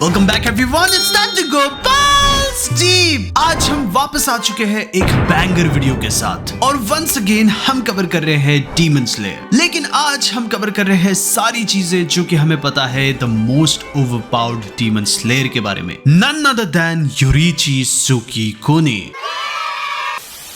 Welcome back everyone, it's time to go balls deep। आज हम वापस आ चुके हैं एक बैंगर वीडियो के साथ और वंस अगेन हम कवर कर रहे हैं डीमन स्लेयर। लेकिन आज हम कवर कर रहे हैं सारी चीजें जो कि हमें पता है the most overpowered demon slayer के बारे में, नन अदर देन योरीची सुकीकोनी।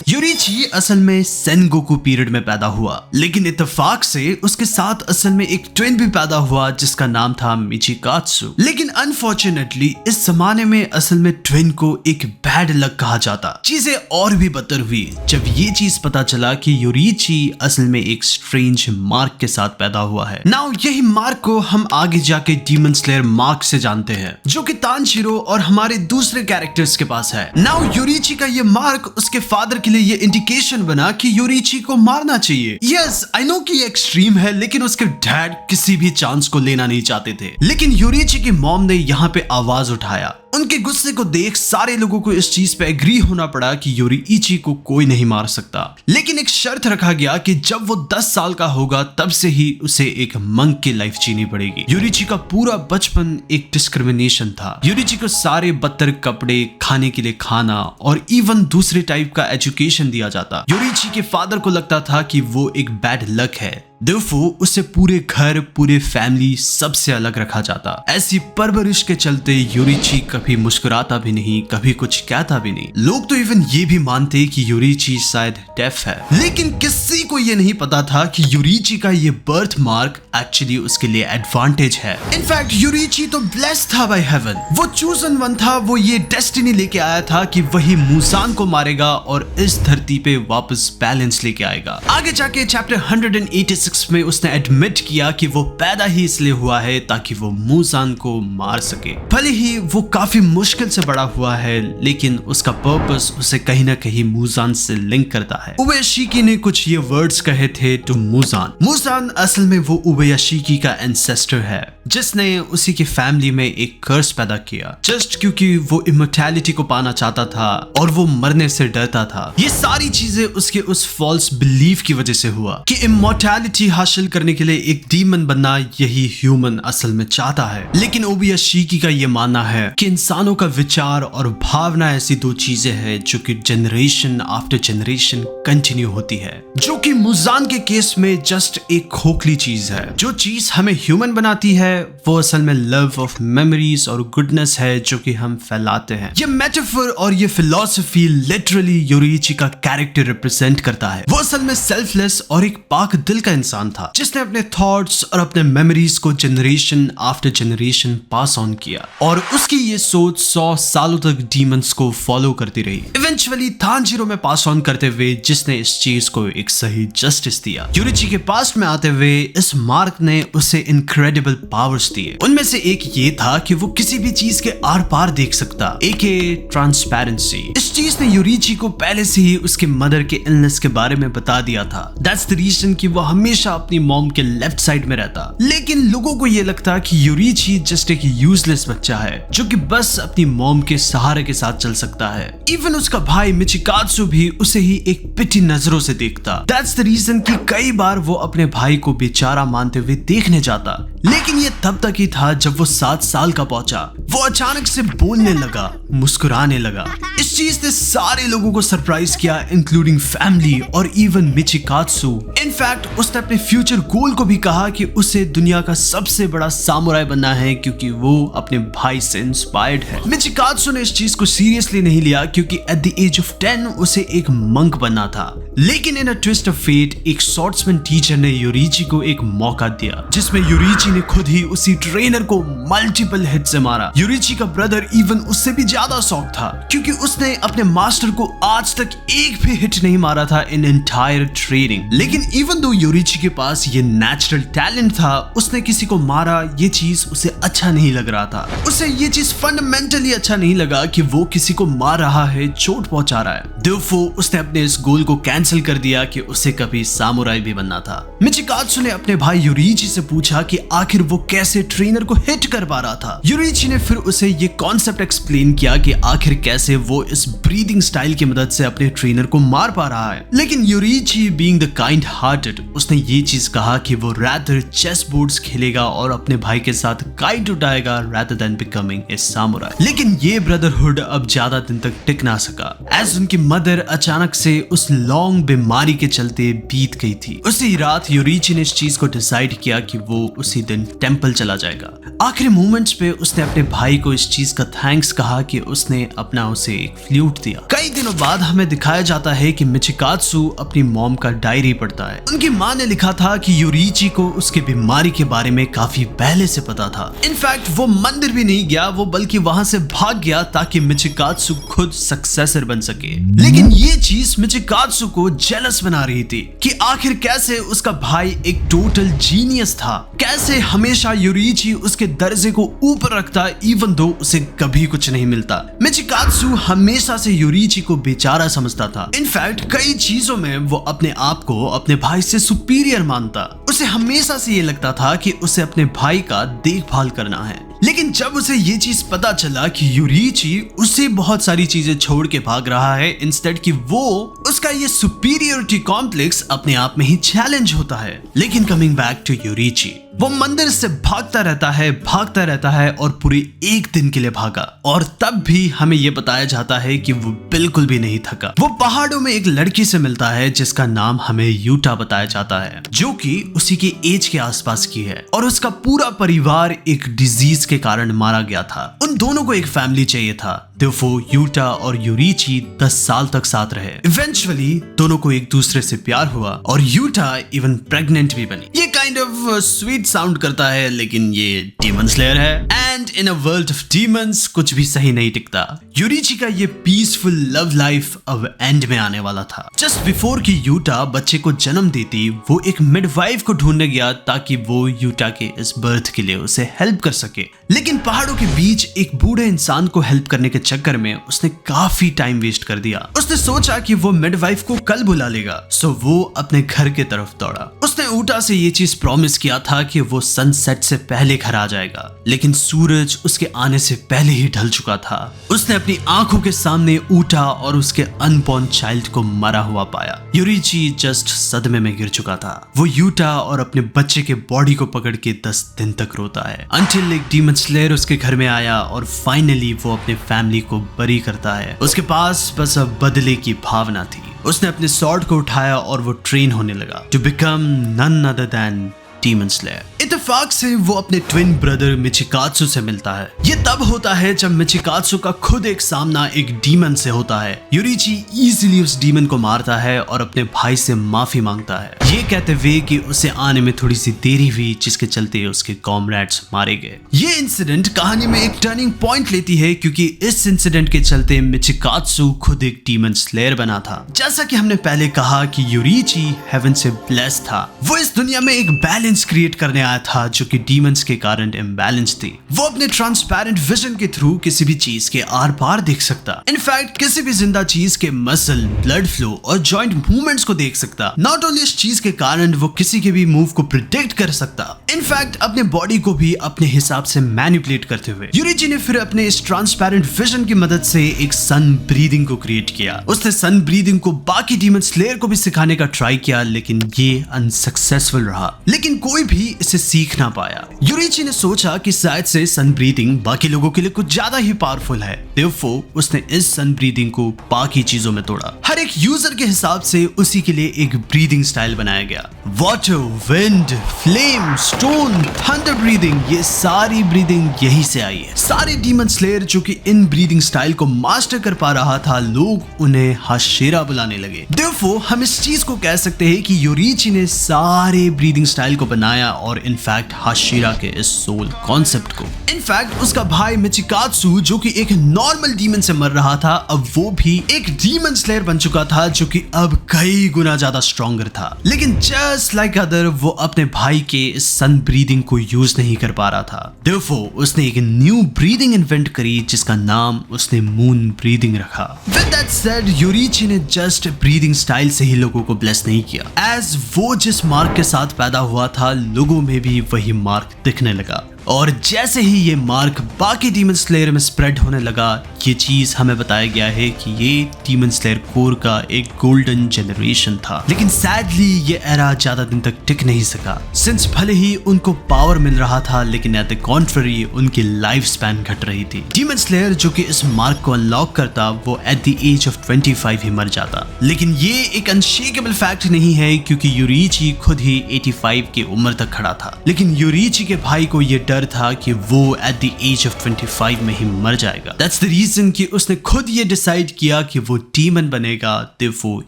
योरीची असल में सेनगोकू पीरियड में पैदा हुआ, लेकिन इत्तेफाक से उसके साथ असल में एक ट्विन भी पैदा हुआ जिसका नाम था मिचिकात्सु। लेकिन अनफॉर्चुनेटली इस जमाने में असल में ट्विन को एक बैड लक कहा जाता। चीजें और भी बदतर हुई जब ये चीज पता चला कि योरीची असल में एक स्ट्रेंज मार्क के साथ पैदा हुआ है। नाउ यही मार्क को हम आगे जाके डीमन स्लेयर मार्क से जानते हैं, जो कि तानशिरो और हमारे दूसरे कैरेक्टर्स के पास है। नाउ योरीची का ये मार्क उसके फादर के लिए ये इंडिकेशन बना कि योरीची को मारना चाहिए। यस, आई नो कि ये एक्सट्रीम है, लेकिन उसके डैड किसी भी चांस को लेना नहीं चाहते थे। लेकिन योरीची की मॉम ने यहाँ पे आवाज उठाया। उनके गुस्से को देख सारे लोगों को इस चीज पे एग्री होना पड़ा कि योरीची को कोई नहीं मार सकता। लेकिन एक शर्त रखा गया कि जब वो 10 साल का होगा तब से ही उसे एक मंक की लाइफ जीनी पड़ेगी। योरीची का पूरा बचपन एक डिस्क्रिमिनेशन था। योरीची को सारे बदतर कपड़े, खाने के लिए खाना और इवन दूसरे टाइप का एजुकेशन दिया जाता। योरीची के फादर को लगता था कि वो एक बैड लक है, Therefore, उसे पूरे घर, पूरे फैमिली सबसे अलग रखा जाता। ऐसी परवरिश के चलते योरीची कभी मुस्कुराता भी नहीं, कभी कुछ कहता भी नहीं। लोग तो इवन ये भी मानते कि योरीची शायद डेफ है, लेकिन किसी को ये नहीं पता था कि योरीची का ये बर्थ मार्क एक्चुअली उसके लिए एडवांटेज है। इनफैक्ट योरीची तो ब्लेस्ड था बाय हेवन। वो चूजन वन था, वो ये डेस्टिनी लेके आया था कि वही मुसान को मारेगा और इस धरती पे वापस बैलेंस लेके आएगा। आगे जाके चैप्टर 186 में उसने एडमिट किया कि वो पैदा ही इसलिए हुआ है ताकि वो मुसान को मार सके। भले ही वो काफी मुश्किल से बड़ा हुआ है, लेकिन उसका पर्पस उसे कहीं ना कहीं मुसान से लिंक करता है। उबेयाशिकी ने कुछ ये वर्ड्स कहे थे टू मुसान। मुसान असल में वो उबेयाशिकी का एंसेस्टर है जिसने उसी की फैमिली में एक कर्स पैदा किया, जस्ट क्योंकि वो इमोर्टैलिटी को पाना चाहता था और वो मरने से डरता था। ये सारी चीजें उसके उस फॉल्स बिलीफ की वजह से हुआ कि इमोर्टैलिटी हासिल करने के लिए एक डीमन बनना यही ह्यूमन असल में चाहता है। लेकिन ओबेयाशिकी का ये मानना है कि इंसानों का विचार और भावना ऐसी दो चीजें हैं जो कि जनरेशन आफ्टर जनरेशन कंटिन्यू होती है, जो कि मुसान के केस में जस्ट एक खोखली चीज है। जो चीज हमें ह्यूमन बनाती है वो असल में लव ऑफ मेमोरीज और गुडनेस है जो कि हम फैलाते हैं। ये मेटाफर और ये फिलॉसफी लिटरली योरीची का कैरेक्टर रिप्रेजेंट करता है। वो असल में सेल्फलेस और एक पाक दिल का इंसान था जिसने अपने थॉट्स और अपने मेमोरीज को generation after generation pass on किया और उसकी ये सोच 100 सालों तक डीमंस को फॉलो करती रही, इवेंचुअली तानशिरो में पास ऑन करते हुए, जिसने इस चीज को एक सही जस्टिस दिया। योरीची के पास्ट में आते हुए इस मार्क ने उसे इनक्रेडिबल पावर्स दिए। उनमें से एक ये था कि वो किसी भी चीज के आर पार देख सकता, एके ट्रांसपेरेंसी। इस चीज ने योरीची को पहले से ही उसके मदर के इलनेस के बारे में बता दिया था। दैट्स द रीजन कि वो हमेशा अपनी मॉम के लेफ्ट साइड में रहता। लेकिन लोगों को ये लगता कि योरीची जस्ट एक यूजलेस बच्चा है जो कि बस अपनी मॉम के सहारे के साथ चल सकता है। इवन उसका भाई मिचिकात्सु भी उसे ही एक पिटी नजरों से देखता। दैट्स द रीजन कि कई बार वो अपने भाई को बेचारा मानते हुए देखने जाता। लेकिन ये तब तक ही था जब वो 7 साल का पहुंचा। वो अचानक से बोलने लगा, मुस्कुराने लगा। इस चीज ने सारे लोगों को सरप्राइज किया, इंक्लूडिंग फैमिली और इवन मिचिकात्सु। इनफैक्ट उसने अपने फ्यूचर गोल को भी कहा कि उसे दुनिया का सबसे बड़ा सामुराई बनना है क्योंकि वो अपने भाई से इंस्पायर्ड है। मिचिकात्सु ने इस चीज को सीरियसली नहीं लिया क्योंकि एट द एज ऑफ 10 उसे एक मंक बनना था। लेकिन इन अ ट्विस्ट ऑफ फेट एक स्वॉर्ड्समैन टीचर ने योरीची को एक मौका दिया जिसमें योरीची ने खुद ही उसी ट्रेनर को मल्टीपल हिट से मारा। योरीची का ब्रदर इवन उससे भी ज्यादा शौक था क्योंकि उसने अपने मास्टर को आज तक एक भी हिट नहीं मारा था इन एंटायर ट्रेनिंग। लेकिन इवन दो योरीची के पास ये नेचुरल टैलेंट था, उसने किसी को मारा ये चीज उसे अच्छा नहीं लग रहा था। उसे ये चीज फंडामेंटली अच्छा नहीं लगा कि वो किसी को मार रहा है, चोट पहुंचा रहा है। Therefore, उसने अपने इस गोल को कैंसिल कर दिया कि उसे कभी सामुराई भी बनना था। मिचिकात्सु ने अपने भाई योरीची से पूछा कि आखिर वो कैसे ट्रेनर को हिट कर पा रहा था। योरीची ने फिर उसे ये कॉन्सेप्ट एक्सप्लेन किया कि आखिर कैसे वो इस ब्रीदिंग स्टाइल की मदद से अपने ट्रेनर को मार पा रहा है। लेकिन यूरिची बीइंग द काइंड हार्टेड, उसने ये चीज कहा कि वो रादर चेस बोर्ड्स खेलेगा और अपने भाई के साथ काइट उड़ाएगा rather than becoming a samurai. लेकिन ये ब्रदरहुड अब ज्यादा दिन तक टिक ना सका, एज उनकी मदर अचानक से उस लॉन्ग बीमारी के चलते बीत गई थी। उसी रात यूरिची ने इस चीज को डिसाइड किया कि वो उसी दिन टेंपल चला जाएगा। आखिरी मोमेंट्स पे उसने अपने भाई को इस चीज का थैंक्स कहा कि उसने अपना उसे एक फ्लूट दिया। कई दिनों बाद हमें दिखाया जाता है कि मिचिकात्सु अपनी मॉम का डायरी पढ़ता है। उनकी माँ ने लिखा था कि यूरिची को उसकी बीमारी के बारे में काफी पहले से पता था। इनफैक्ट वो मंदिर भी नहीं गया, वो बल्कि वहां से भाग गया ताकि मिचिकात्सु खुद सक्सेसर बन सके। लेकिन ये चीज मिचिकात्सु को जेलस बना रही थी कि आखिर कैसे उसका भाई एक टोटल जीनियस था, कैसे हमेशा यूरिची उसके दर्जे को ऊपर रखता इवन दो उसे कभी कुछ नहीं मिलता। मिचिकात्सु हमेशा से यूरिची को बेचारा समझता था। इनफैक्ट कई चीजों में वो अपने आप को अपने भाई से सुपीरियर मानता। उसे हमेशा से ये लगता था कि उसे अपने भाई का देखभाल करना है। लेकिन जब उसे ये चीज पता चला कि यूरिची उसे बहुत सारी चीजें छोड़ के भाग रहा है इंस्टेड कि वो उसका ये सुपीरियरिटी कॉम्प्लेक्स अपने आप में ही चैलेंज होता है। लेकिन कमिंग बैक टू यूरिची, वो मंदिर से भागता रहता है और पूरे एक दिन के लिए भागा और तब भी हमें यह बताया जाता है कि वो बिल्कुल भी नहीं थका। वो पहाड़ों में एक लड़की से मिलता है जिसका नाम हमें यूटा बताया जाता है, जो कि उसी के एज के आसपास की है और उसका पूरा परिवार एक डिजीज के कारण मारा गया था। उन दोनों को एक फैमिली चाहिए था। Therefore, यूटा और यूरिची 10 साल तक साथ रहे। इवेंचुअली दोनों को एक दूसरे से प्यार हुआ और यूटा इवन प्रेग्नेंट भी बनी। ये काइंड ऑफ स्वीट साउंड करता है लेकिन ये डीमन स्लेयर है and in a world of demons कुछ भी सही नहीं टिकता। यूरिची का ये पीसफुल लव लाइफ अब एंड में आने वाला था। जस्ट बिफोर कि यूटा बच्चे को जन्म देती, वो एक मिडवाइफ को ढूंढने गया ताकि वो यूटा के इस बर्थ के लिए उसे हेल्प कर सके। लेकिन पहाड़ों के बीच एक बूढ़े इंसान को हेल्प करने के चक्कर में उसने काफी टाइम वेस्ट कर दिया। उसने सोचा कि वो मिडवाइफ को कल बुला लेगा, सो वो अपने घर के तरफ दौड़ा। उसने ऊटा से ये चीज प्रॉमिस किया था कि वो सनसेट से पहले घर आ जाएगा, लेकिन सूरज उसके आने से पहले ही ढल चुका था। उसने अपनी आंखों के सामने ऊटा और उसके अनबॉर्न चाइल्ड को मरा हुआ पाया। यूरिची जस्ट सदमे में गिर चुका था। वो यूटा और अपने बच्चे के बॉडी को पकड़ के 10 दिन तक रोता है अंटिल एक डीमन स्लेयर उसके घर में आया और फाइनली वो अपने फैमिली को बरी करता है। उसके पास बस अब बदले की भावना थी। उसने अपने स्वॉर्ड को उठाया और वो ट्रेन होने लगा to become none other than Demon Slayer. इत्तेफाक से वो अपने ट्विन ब्रदर मिचिकात्सु से मिलता है। ये तब होता है जब मिचिकात्सु का खुद एक सामना एक डीमन से होता है। यूरिची इजीली उस डीमन को मारता है और अपने भाई से माफी मांगता है, ये कहते हुए कि उसे आने में थोड़ी सी देरी हुई जिसके चलते उसके कॉमरेड्स मारे गए। ये इंसिडेंट कहानी में एक टर्निंग पॉइंट लेती है क्योंकि इस इंसिडेंट के चलते मिचिकात्सु खुद एक डीमन स्लेयर बना था। जैसा कि हमने पहले कहा कि यूरिची हेवन से ब्लेस्ड था। वो इस दुनिया में एक बैलेंस क्रिएट करने आया था जो कि डीमंस के कारण इम्बैलेंस थी। वो अपने ट्रांसपेरेंट विजन के थ्रू किसी भी चीज के आर पार देख सकता। इनफैक्ट किसी भी जिंदा चीज के मसल, ब्लड फ्लो और जॉइंट मूवमेंट्स को देख सकता। नॉट ओनली इस चीज के कारण वो किसी के भी मूव को प्रिडिक्ट कर सकता, इनफैक्ट अपने बॉडी को भी अपने हिसाब से मैनिपुलेट करते हुए। यूरिची ने फिर अपने इस ट्रांसपेरेंट विजन की मदद से एक सन ब्रीदिंग को क्रिएट किया। उसने सन ब्रीदिंग को बाकी डीमन स्लेयर को भी सिखाने का ट्राई किया लेकिन ये अनसक्सेसफुल रहा। लेकिन कोई भी इसे सीख ना पाया। यूरिची ने सोचा कि शायद से सन ब्रीदिंग बाकी लोगों के लिए कुछ ज्यादा ही पावरफुल है। Therefore, उसने इस सन ब्रीदिंग को बाकी चीजों में तोड़ा। हर एक यूजर के हिसाब से उसी के लिए एक ब्रीदिंग स्टाइल बनाया गया। Water, wind, flame, stone, thunder breathing, ये सारी ब्रीदिंग यही से आई है। सारे डीमन स्लेयर जो कि इन ब्रीदिंग स्टाइल को मास्टर कर पा रहा था, लोग उन्हें हाशिरा बुलाने लगे। Therefore, हम इस चीज को कह सकते हैं कि यूरिची ने सारे ब्रीदिंग स्टाइल को बनाया और इनफैक्ट हाशिरा के इस सोल कॉन्सेप्ट को। इनफैक्ट उसका भाई मिचिकात्सु जो कि एक नॉर्मल डीमन से मर रहा था, अब वो भी एक डीमन स्लेयर बन चुका था जो कि अब कई गुना ज्यादा स्ट्रॉन्गर था। लेकिन जस्ट लाइक अदर वो अपने भाई के इस सन ब्रीदिंग को यूज नहीं कर पा रहा था। Therefore, उसने एक न्यू ब्रीदिंग इन्वेंट करी जिसका नाम उसने मून ब्रीदिंग रखा। With that said, यूरिची ने जस्ट ब्रीदिंग स्टाइल से ही लोगों को ब्लेस नहीं किया। एज वो जिस मार्क के साथ पैदा हुआ था, लोगों में भी वही मार्क दिखने लगा। और जैसे ही ये मार्क बाकी डीमन स्लेयर में स्प्रेड होने लगा, ये चीज हमें बताया गया है कि ये डीमन स्लेयर कोर का एक गोल्डन जनरेशन था। लेकिन सैडली ये एरा ज्यादा दिन तक टिक नहीं सका, सिंस भले ही उनको पावर मिल रहा था लेकिन एट द कॉन्ट्ररी उनकी लाइफ स्पैन घट रही थी। डीमन स्लेयर जो कि इस मार्क को अनलॉक करता वो एट द एज ऑफ 25 ही मर जाता। लेकिन ये एक अनशेकेबल फैक्ट नहीं है क्योंकि यूरिची खुद ही 85 की उम्र तक खड़ा था। लेकिन यूरिची के भाई को ये डर था कि वो एट द एज ऑफ 25 में ही मर जाएगा। दैट्स द रीजन कि उसने खुद ये डिसाइड किया कि वो डीमन बनेगा, तो वो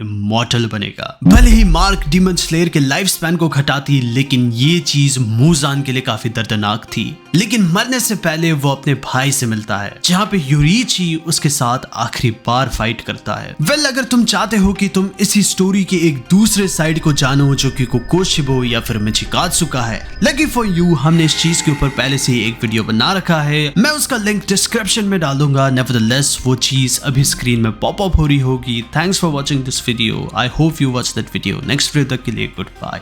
इमॉर्टल बनेगा। भले ही मार्क डीमन स्लेयर के लाइफ स्पैन को घटाती, लेकिन ये चीज मूजान के लिए काफी दर्दनाक थी। लेकिन मरने से पहले वो अपने भाई से मिलता है, जहाँ पे यूरिची उसके साथ आखिरी बार फाइट करता है। अगर तुम चाहते हो कि तुम इसी स्टोरी के एक दूसरे साइड को जानो जो कि कोकोशिबो या फिर मिचिकात्सु का है, लकी फॉर यू हमने इस चीज के ऊपर पहले से ही एक वीडियो बना रखा है। मैं उसका लिंक डिस्क्रिप्शन में डाल दूंगा। नेवरदलेस वो चीज अभी स्क्रीन में पॉप अप हो रही होगी। Thanks for watching this video. I hope you watch that video. Next video तक के लिए गुड बाय।